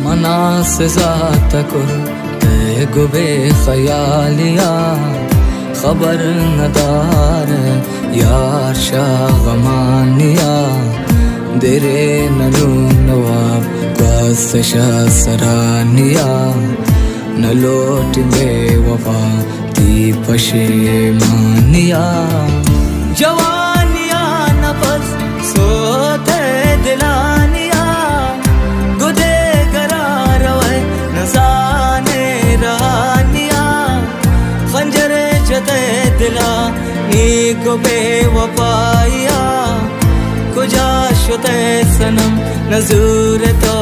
मना से ज़ातकुर ते गुबे ख़यालिया खबर नदार यार शागमानिया देरे नलू नवाब क्वास्शा सरानिया न लोट बेवफा ती पशेमानिया जवानिया नफस सोते दिलानिया गुदे करार वै नजाने रहानिया खंजरे जते दिला नी को बेवफाइया कुजा शुते सनम नजूर तो